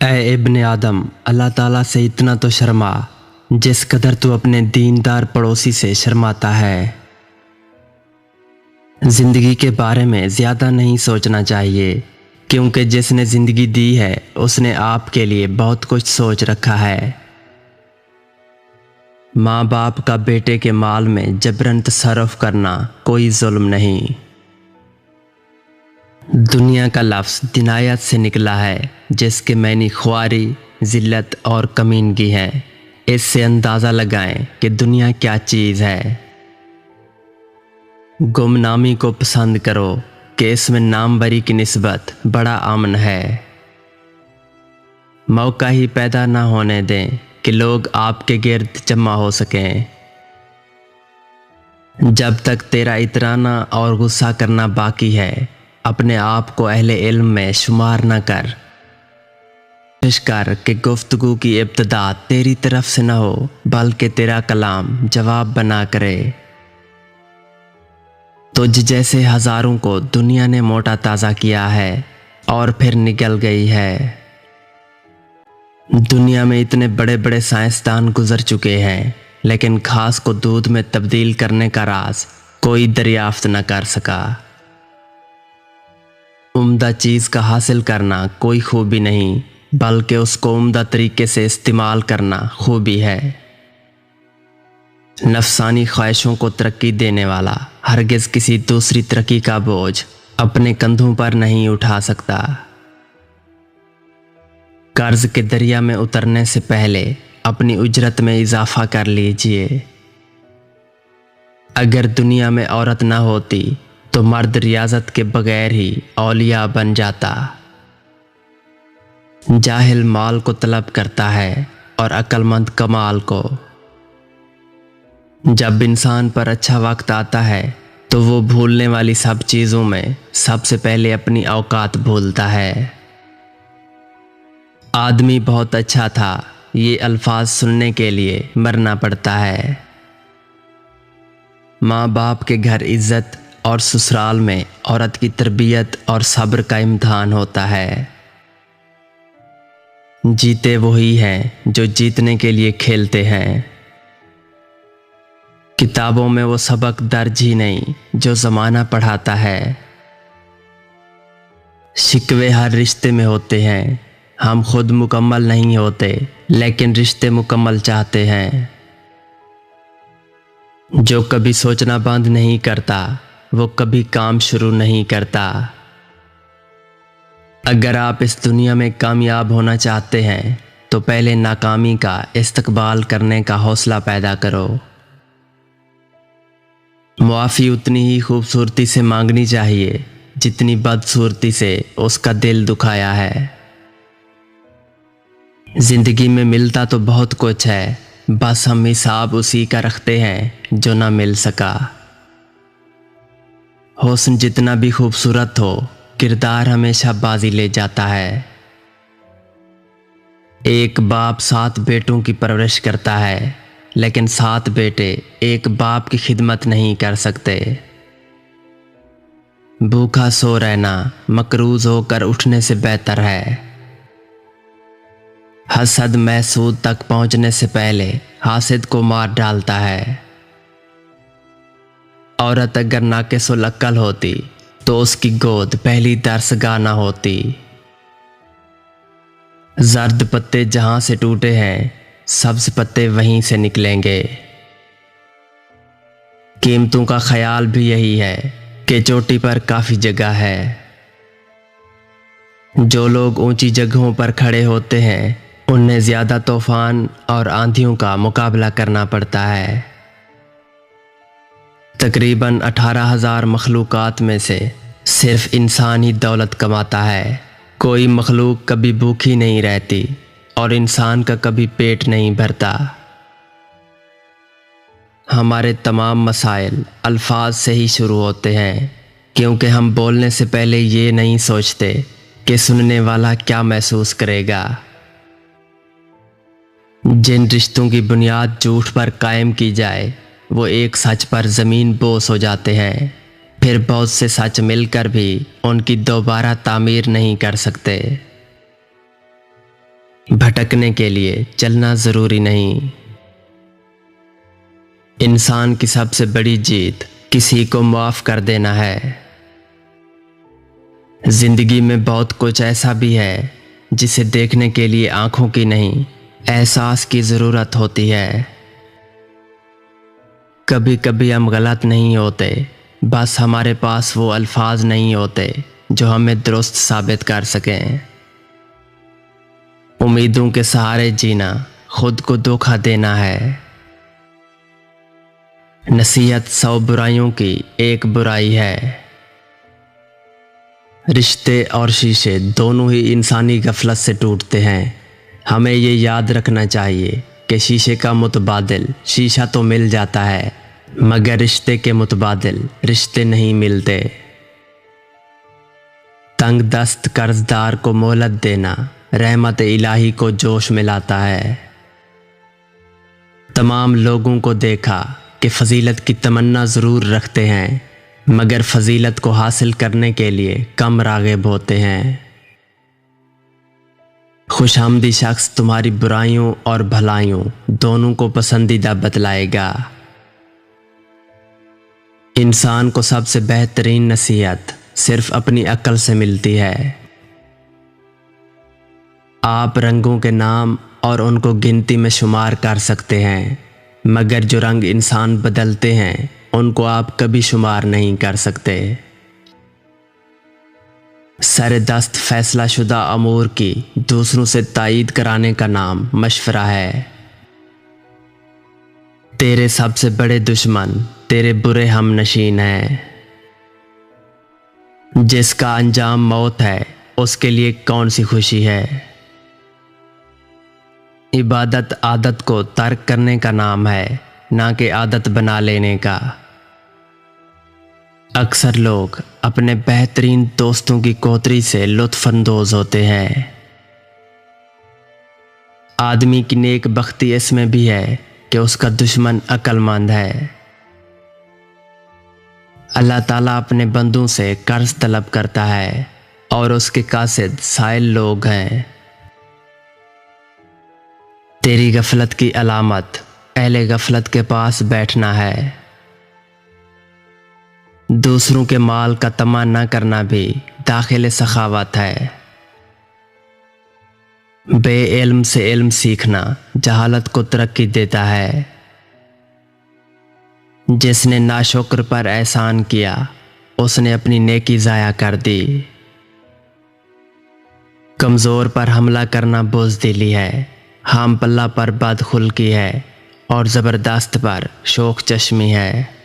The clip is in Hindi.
ए इब्ने आदम, अल्लाह ताला से इतना तो शर्मा जिस कदर तू अपने दीनदार पड़ोसी से शर्माता है। जिंदगी के बारे में ज़्यादा नहीं सोचना चाहिए, क्योंकि जिसने ज़िंदगी दी है उसने आपके लिए बहुत कुछ सोच रखा है। माँ बाप का बेटे के माल में जबरन तसर्रुफ करना कोई जुल्म नहीं। दुनिया का लफ्ज़ दिनायत से निकला है, जिसके मैनी ख्वारी, ज़िल्लत और कमीनगी है। इससे अंदाज़ा लगाएं कि दुनिया क्या चीज़ है। गुमनामी को पसंद करो कि इसमें नामवरी की निस्बत बड़ा अमन है। मौका ही पैदा ना होने दें कि लोग आपके गिर्द जमा हो सकें। जब तक तेरा इतराना और गुस्सा करना बाकी है, अपने आप को अहले इल्म में शुमार न कर। कोशिश कर कि गुफ्तगू की इब्तिदा तेरी तरफ से न हो, बल्कि तेरा कलाम जवाब बना करे। तुझ जैसे हजारों को दुनिया ने मोटा ताज़ा किया है और फिर निकल गई है। दुनिया में इतने बड़े बड़े साइंसदान गुजर चुके हैं, लेकिन घास को दूध में तब्दील करने का राज कोई दरियाफ्त न कर सका। उम्दा चीज़ का हासिल करना कोई खूबी नहीं, बल्कि उसको उम्दा तरीके से इस्तेमाल करना खूबी है। नफसानी ख्वाहिशों को तरक्की देने वाला हरगिज़ किसी दूसरी तरक्की का बोझ अपने कंधों पर नहीं उठा सकता। कर्ज के दरिया में उतरने से पहले अपनी उजरत में इजाफा कर लीजिए। अगर दुनिया में औरत न होती तो मर्द रियाजत के बगैर ही औलिया बन जाता। जाहिल माल को तलब करता है और अक्लमंद कमाल को। जब इंसान पर अच्छा वक्त आता है तो वो भूलने वाली सब चीज़ों में सबसे पहले अपनी औकात भूलता है। आदमी बहुत अच्छा था, ये अल्फाज सुनने के लिए मरना पड़ता है। माँ बाप के घर इज्जत और ससुराल में औरत की तरबियत और सब्र का इम्तिहान होता है। जीते वही हैं जो जीतने के लिए खेलते हैं। किताबों में वो सबक दर्ज ही नहीं जो ज़माना पढ़ाता है। शिकवे हर रिश्ते में होते हैं, हम खुद मुकम्मल नहीं होते, लेकिन रिश्ते मुकम्मल चाहते हैं। जो कभी सोचना बंद नहीं करता, वो कभी काम शुरू नहीं करता। अगर आप इस दुनिया में कामयाब होना चाहते हैं तो पहले नाकामी का इस्तकबाल करने का हौसला पैदा करो। मुआफ़ी उतनी ही खूबसूरती से मांगनी चाहिए जितनी बदसूरती से उसका दिल दुखाया है। जिंदगी में मिलता तो बहुत कुछ है, बस हम हिसाब उसी का रखते हैं जो ना मिल सका। हुस्न जितना भी खूबसूरत हो, किरदार हमेशा बाजी ले जाता है। एक बाप 7 बेटों की परवरिश करता है, लेकिन 7 बेटे एक बाप की खिदमत नहीं कर सकते। भूखा सो रहना मकरूज होकर उठने से बेहतर है। हसद महसूद तक पहुंचने से पहले हासिद को मार डालता है। औरत अगर नाक़िस-उल-अक्ल होती तो उसकी गोद पहली दरसगाह न होती। जर्द पत्ते जहां से टूटे हैं, सब्ज पत्ते वहीं से निकलेंगे। कीमतों का ख्याल भी यही है कि चोटी पर काफ़ी जगह है। जो लोग ऊंची जगहों पर खड़े होते हैं, उन्हें ज़्यादा तूफान और आंधियों का मुकाबला करना पड़ता है। तकरीबन 18,000 मखलूक़ात में से सिर्फ इंसान ही दौलत कमाता है। कोई मखलूक कभी भूखी नहीं रहती और इंसान का कभी पेट नहीं भरता। हमारे तमाम मसाइल अल्फाज से ही शुरू होते हैं, क्योंकि हम बोलने से पहले ये नहीं सोचते कि सुनने वाला क्या महसूस करेगा। जिन रिश्तों की बुनियाद झूठ पर कायम की जाए, वो एक सच पर ज़मीन बोस हो जाते हैं। फिर बहुत से सच मिलकर भी उनकी दोबारा तामीर नहीं कर सकते। भटकने के लिए चलना ज़रूरी नहीं। इंसान की सबसे बड़ी जीत किसी को माफ़ कर देना है। जिंदगी में बहुत कुछ ऐसा भी है जिसे देखने के लिए आंखों की नहीं, एहसास की ज़रूरत होती है। कभी कभी हम गलत नहीं होते, बस हमारे पास वो अल्फाज नहीं होते जो हमें दुरुस्त साबित कर सकें। उम्मीदों के सहारे जीना खुद को धोखा देना है। नसीहत 100 बुराइयों की एक बुराई है। रिश्ते और शीशे दोनों ही इंसानी गफलत से टूटते हैं। हमें ये याद रखना चाहिए कि शीशे का मुतबादिल शीशा तो मिल जाता है, मगर रिश्ते के मुतबादिल रिश्ते नहीं मिलते। तंग दस्त कर्जदार को मोहलत देना रहमत इलाही को जोश में लाता है। तमाम लोगों को देखा कि फजीलत की तमन्ना ज़रूर रखते हैं, मगर फजीलत को हासिल करने के लिए कम राग़िब होते हैं। खुशामदी शख्स तुम्हारी बुराइयों और भलाइयों दोनों को पसंदीदा बतलाएगा। इंसान को सबसे बेहतरीन नसीहत सिर्फ अपनी अक्ल से मिलती है। आप रंगों के नाम और उनको गिनती में शुमार कर सकते हैं, मगर जो रंग इंसान बदलते हैं उनको आप कभी शुमार नहीं कर सकते। सर दस्त फैसला शुदा अमूर की दूसरों से तायीद कराने का नाम मशवरा है। तेरे सबसे बड़े दुश्मन तेरे बुरे हमनशीन हैं। जिसका अंजाम मौत है उसके लिए कौन सी खुशी है। इबादत आदत को तर्क करने का नाम है, ना कि आदत बना लेने का। अक्सर लोग अपने बेहतरीन दोस्तों की कोतरी से लुत्फानंदोज होते हैं। आदमी की नेक बख्ती इसमें भी है कि उसका दुश्मन अक्लमंद है। अल्लाह ताला अपने बंदों से कर्ज तलब करता है और उसके कासिद साइल लोग हैं। तेरी गफलत की अलामत अहले गफलत के पास बैठना है। दूसरों के माल का तमा न करना भी दाखिल सखावत है। बेइल्म से इल्म सीखना जहालत को तरक्की देता है। जिसने नाशुक्र पर एहसान किया उसने अपनी नेकी ज़ाया कर दी। कमज़ोर पर हमला करना बुज़दिली है, हम पल्ला पर बदखुल्की है और ज़बरदस्त पर शोख चश्मी है।